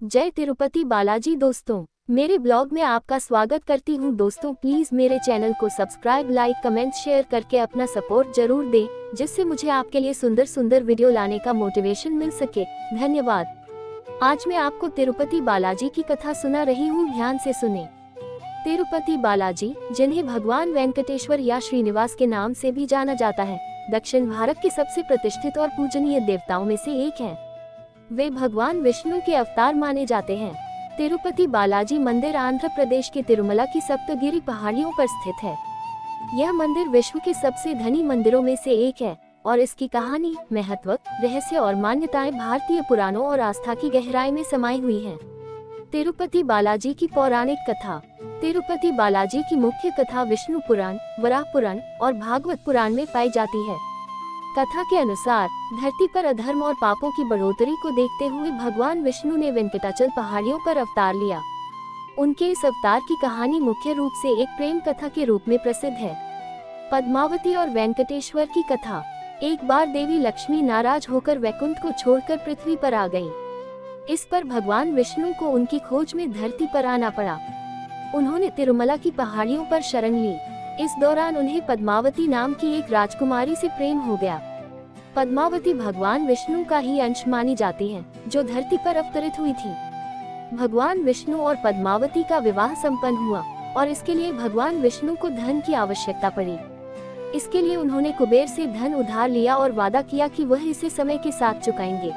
जय तिरुपति बालाजी। दोस्तों, मेरे ब्लॉग में आपका स्वागत करती हूं। दोस्तों, प्लीज मेरे चैनल को सब्सक्राइब, लाइक, कमेंट, शेयर करके अपना सपोर्ट जरूर दें, जिससे मुझे आपके लिए सुंदर सुंदर वीडियो लाने का मोटिवेशन मिल सके। धन्यवाद। आज मैं आपको तिरुपति बालाजी की कथा सुना रही हूँ, ध्यान से सुने। तिरुपति बालाजी, जिन्हें भगवान वेंकटेश्वर या श्रीनिवास के नाम से भी जाना जाता है, दक्षिण भारत के सबसे प्रतिष्ठित और पूजनीय देवताओं में से एक हैं। वे भगवान विष्णु के अवतार माने जाते हैं। तिरुपति बालाजी मंदिर आंध्र प्रदेश के तिरुमला की सप्तगिरी पहाड़ियों पर स्थित है। यह मंदिर विश्व के सबसे धनी मंदिरों में से एक है और इसकी कहानी, महत्व, रहस्य और मान्यताएं भारतीय पुराणों और आस्था की गहराई में समाई हुई हैं। तिरुपति बालाजी की पौराणिक कथा। तिरुपति बालाजी की मुख्य कथा विष्णु पुराण, वराह पुराण और भागवत पुराण में पाई जाती है। कथा के अनुसार धरती पर अधर्म और पापों की बढ़ोतरी को देखते हुए भगवान विष्णु ने वेंकटाचल पहाड़ियों पर अवतार लिया। उनके इस अवतार की कहानी मुख्य रूप से एक प्रेम कथा के रूप में प्रसिद्ध है। पद्मावती और वेंकटेश्वर की कथा। एक बार देवी लक्ष्मी नाराज होकर वैकुंठ को छोड़कर पृथ्वी पर आ गईं। इस पर भगवान विष्णु को उनकी खोज में धरती पर आना पड़ा। उन्होंने तिरुमला की पहाड़ियों पर शरण ली। इस दौरान उन्हें पद्मावती नाम की एक राजकुमारी से प्रेम हो गया। पद्मावती भगवान विष्णु का ही अंश मानी जाती हैं, जो धरती पर अवतरित हुई थी। भगवान विष्णु और पद्मावती का विवाह संपन्न हुआ और इसके लिए भगवान विष्णु को धन की आवश्यकता पड़ी। इसके लिए उन्होंने कुबेर से धन उधार लिया और वादा किया कि वह इसे समय के साथ चुकाएंगे।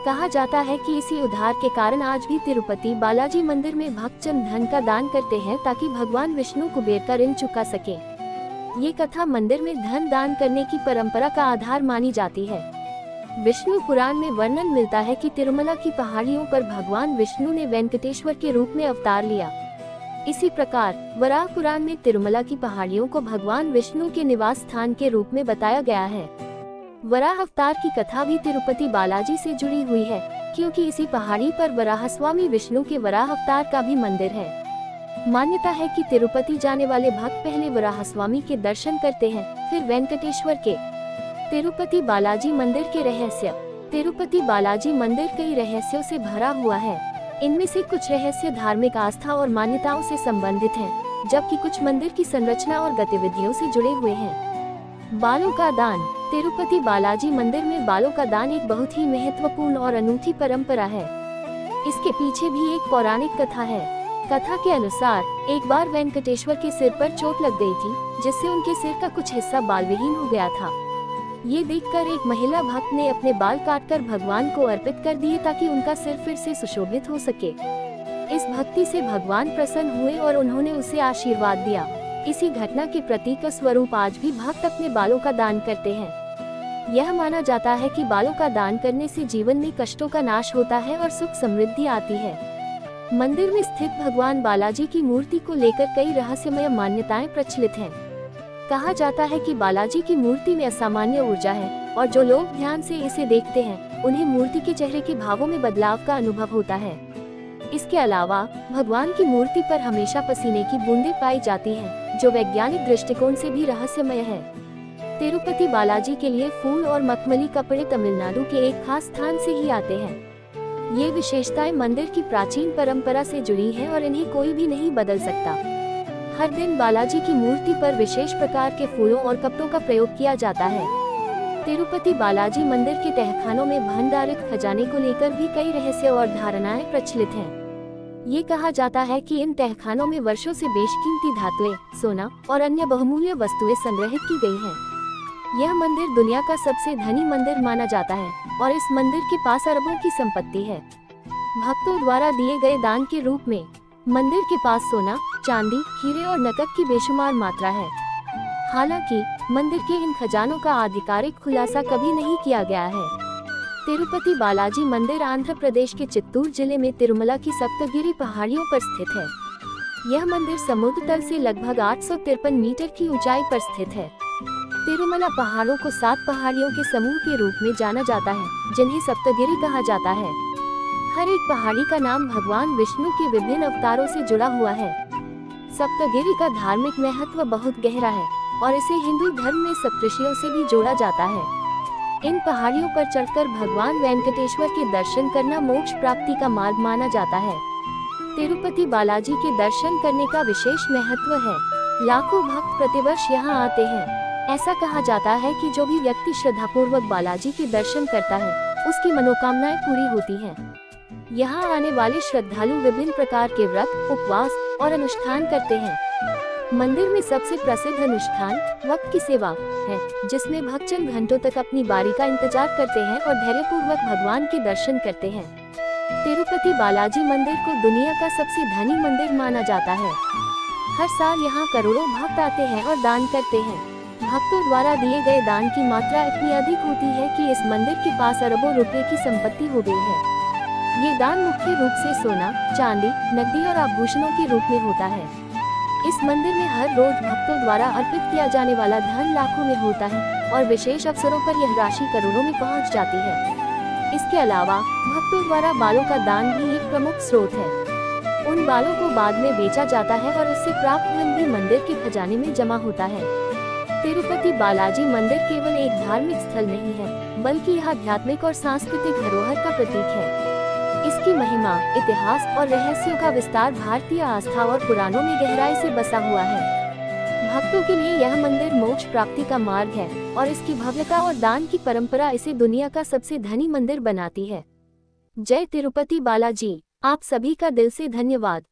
कहा जाता है कि इसी उधार के कारण आज भी तिरुपति बालाजी मंदिर में भक्तजन धन का दान करते हैं ताकि भगवान विष्णु कुबेर का ऋण चुका सके। ये कथा मंदिर में धन दान करने की परंपरा का आधार मानी जाती है। विष्णु पुराण में वर्णन मिलता है कि तिरुमला की पहाड़ियों पर भगवान विष्णु ने वेंकटेश्वर के रूप में अवतार लिया। इसी प्रकार वराह पुराण में तिरुमला की पहाड़ियों को भगवान विष्णु के निवास स्थान के रूप में बताया गया है। वराह अवतार की कथा भी तिरुपति बालाजी से जुड़ी हुई है, क्योंकि इसी पहाड़ी पर वराह स्वामी विष्णु के वराह अवतार का भी मंदिर है। मान्यता है कि तिरुपति जाने वाले भक्त पहले वराह स्वामी के दर्शन करते हैं, फिर वेंकटेश्वर के। तिरुपति बालाजी मंदिर के रहस्य। तिरुपति बालाजी मंदिर कई रहस्यों से भरा हुआ है। इनमें से कुछ रहस्य धार्मिक आस्था और मान्यताओं से संबंधित हैं, जबकि कुछ मंदिर की संरचना और गतिविधियों से जुड़े हुए हैं। बालों का दान। तिरुपति बालाजी मंदिर में बालों का दान एक बहुत ही महत्वपूर्ण और अनूठी परंपरा है। इसके पीछे भी एक पौराणिक कथा है। कथा के अनुसार एक बार वेंकटेश्वर के सिर पर चोट लग गई थी, जिससे उनके सिर का कुछ हिस्सा बाल विहीन हो गया था। ये देखकर एक महिला भक्त ने अपने बाल काटकर भगवान को अर्पित कर दिए ताकि उनका सिर फिर से सुशोभित हो सके। इस भक्ति से भगवान प्रसन्न हुए और उन्होंने उसे आशीर्वाद दिया। इसी घटना के प्रतीक स्वरूप आज भी भक्त अपने बालों का दान करते हैं। यह माना जाता है कि बालों का दान करने से जीवन में कष्टों का नाश होता है और सुख समृद्धि आती है। मंदिर में स्थित भगवान बालाजी की मूर्ति को लेकर कई रहस्यमय मान्यताएं प्रचलित हैं। कहा जाता है कि बालाजी की मूर्ति में असामान्य ऊर्जा है और जो लोग ध्यान से इसे देखते हैं, उन्हें मूर्ति के चेहरे के भावों में बदलाव का अनुभव होता है। इसके अलावा भगवान की मूर्ति पर हमेशा पसीने की बूंदें पाई जाती हैं, जो वैज्ञानिक दृष्टिकोण से भी रहस्यमय है। तिरुपति बालाजी के लिए फूल और मखमली कपड़े तमिलनाडु के एक खास स्थान से ही आते हैं। ये विशेषताएं मंदिर की प्राचीन परंपरा से जुड़ी हैं और इन्हें कोई भी नहीं बदल सकता। हर दिन बालाजी की मूर्ति पर विशेष प्रकार के फूलों और कपड़ों का प्रयोग किया जाता है। तिरुपति बालाजी मंदिर के तहखानों में भंडारित खजाने को लेकर भी कई रहस्य और धारणाएं प्रचलित हैं। ये कहा जाता है कि इन तहखानों में वर्षों से बेशकीमती धातुएं, सोना और अन्य बहुमूल्य वस्तुएं संग्रहित की गई हैं। यह मंदिर दुनिया का सबसे धनी मंदिर माना जाता है और इस मंदिर के पास अरबों की संपत्ति है। भक्तों द्वारा दिए गए दान के रूप में मंदिर के पास सोना, चांदी, हीरे और नकद की बेशुमार मात्रा है। हालांकि मंदिर के इन खजानों का आधिकारिक खुलासा कभी नहीं किया गया है। तिरुपति बालाजी मंदिर आंध्र प्रदेश के चित्तूर जिले में तिरुमला की सप्तगिरी पहाड़ियों पर स्थित है। यह मंदिर समुद्र तल से लगभग 853 मीटर की ऊंचाई पर स्थित है। तिरुमला पहाड़ों को 7 पहाड़ियों के समूह के रूप में जाना जाता है, जिन्हें सप्तगिरी कहा जाता है। हर एक पहाड़ी का नाम भगवान विष्णु के विभिन्न अवतारों से जुड़ा हुआ है। सप्तगिरी का धार्मिक महत्व बहुत गहरा है और इसे हिंदू धर्म में सप्तऋषियों से भी जोड़ा जाता है। इन पहाड़ियों पर चढ़कर भगवान वेंकटेश्वर के दर्शन करना मोक्ष प्राप्ति का मार्ग माना जाता है। तिरुपति बालाजी के दर्शन करने का विशेष महत्व है। लाखों भक्त प्रतिवर्ष यहाँ आते हैं। ऐसा कहा जाता है कि जो भी व्यक्ति श्रद्धापूर्वक बालाजी के दर्शन करता है, उसकी मनोकामनाएं पूरी होती हैं। यहाँ आने वाले श्रद्धालु विभिन्न प्रकार के व्रत, उपवास और अनुष्ठान करते हैं। मंदिर में सबसे प्रसिद्ध अनुष्ठान वक्त की सेवा है, जिसमें भक्तजन घंटों तक अपनी बारी का इंतजार करते हैं और धैर्यपूर्वक भगवान के दर्शन करते हैं। तिरुपति बालाजी मंदिर को दुनिया का सबसे धनी मंदिर माना जाता है। हर साल यहाँ करोड़ों भक्त आते हैं और दान करते हैं। भक्तों द्वारा दिए गए दान की मात्रा इतनी अधिक होती है कि इस मंदिर के पास अरबों रुपए की संपत्ति हो गई है। ये दान मुख्य रूप से सोना, चांदी, नकदी और आभूषणों के रूप में होता है। इस मंदिर में हर रोज भक्तों द्वारा अर्पित किया जाने वाला धन लाखों में होता है और विशेष अवसरों पर यह राशि करोड़ों में पहुंच जाती है। इसके अलावा भक्तों द्वारा बालों का दान भी एक प्रमुख स्रोत है। उन बालों को बाद में बेचा जाता है और उससे प्राप्त धन भी मंदिर के खजाने में जमा होता है। तिरुपति बालाजी मंदिर केवल एक धार्मिक स्थल नहीं है, बल्कि यह आध्यात्मिक और सांस्कृतिक धरोहर का प्रतीक है। इसकी महिमा, इतिहास और रहस्यों का विस्तार भारतीय आस्था और पुराणों में गहराई से बसा हुआ है। भक्तों के लिए यह मंदिर मोक्ष प्राप्ति का मार्ग है और इसकी भव्यता और दान की परंपरा इसे दुनिया का सबसे धनी मंदिर बनाती है। जय तिरुपति बालाजी। आप सभी का दिल से धन्यवाद।